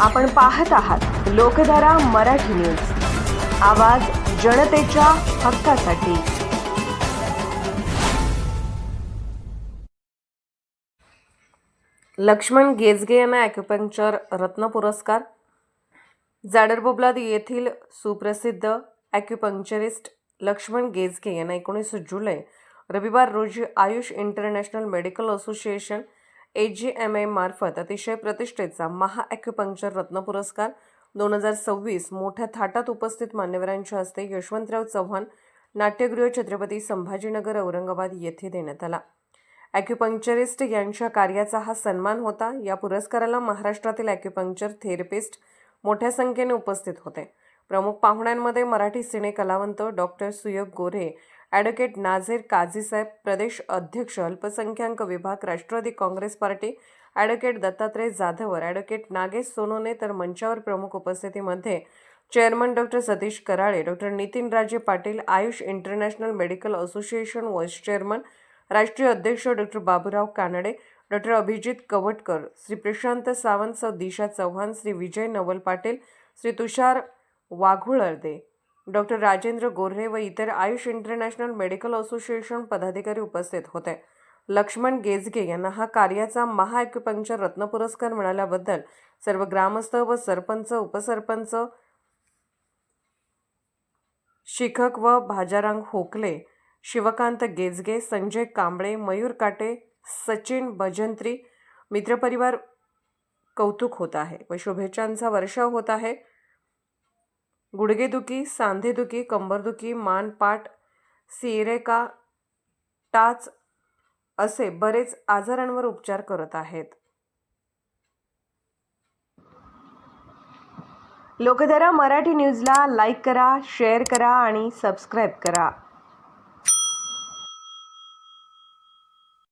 आपण पाहत आहात लोकधारा मराठी न्यूज, आवाज जनतेच्या हक्कासाठी। लक्ष्मण गेजगे यांना ॲक्युपंक्चर रत्न पुरस्कार। जाडरबोबलाद येथील सुप्रसिद्ध ॲक्युपंक्चरिस्ट लक्ष्मण गेजगे यांना 19 जुलै रविवार रोजी Ayush international medical association AGMA मार्फत अतिशय प्रतिष्ठेचा महाॲक्युपंक्चर रत्न पुरस्कार 2026 मोठ्या थाटात उपस्थित मान्यवरांच्या हस्ते यशवंतराव चव्हाण नाट्यगृह छत्रपती संभाजीनगर औरंगाबाद येथे देण्यात आला। ॲक्युपंक्चरिस्ट यांच्या कार्याचा हा सन्मान होता। या पुरस्काराला महाराष्ट्रातील ॲक्युपंक्चर थेरपिस्ट मोठ्या संख्येने उपस्थित होते। प्रमुख पाहुण्यांमध्ये मराठी सिने कलावंत डॉक्टर सुयोग गोरे, ॲडव्होकेट नाझीर काझीसाहेब, प्रदेश अध्यक्ष अल्पसंख्याक विभाग Rashtrawadi Congress party advocate Dattatray Jadhavar, advocate Nagesh Sonone, तर मंचावर प्रमुख उपस्थितीमध्ये chairman doctor Satish Karale, doctor Nitin Raje Patil, Ayush international medical association vice chairman राष्ट्रीय अध्यक्ष डॉक्टर बाबूराव कानडे, डॉक्टर अभिजित कवटकर, श्री प्रशांत सावंत, सौ दिशा चव्हाण, श्री विजय नवल पाटील, श्री तुषार वाघुळर्दे, डॉक्टर राजेंद्र गोऱ्हे व इतर आयुष इंटरनॅशनल मेडिकल असोसिएशन पदाधिकारी उपस्थित होते। लक्ष्मण गेजगे यांना हा कार्याचा महाॲक्युपंक्चर रत्न पुरस्कार मिळाल्याबद्दल सर्व ग्रामस्थ व सरपंच, उपसरपंच, शिक्षक व भाजारांग होकले, शिवकांत गेजगे, संजय कांबळे, मयूर काटे, सचिन भजंत्री, मित्रपरिवार कौतुक होत आहे व शुभेच्छांचा वर्षाव होत आहे। गुडघेदुखी, सांधेदुखी, कंबरदुखी, मानपाट, सिरेका, टाच असे बरेच आजारांवर उपचार करत आहेत। लोकधारा मराठी न्यूजला लाईक करा, शेअर करा आणि सबस्क्राईब करा।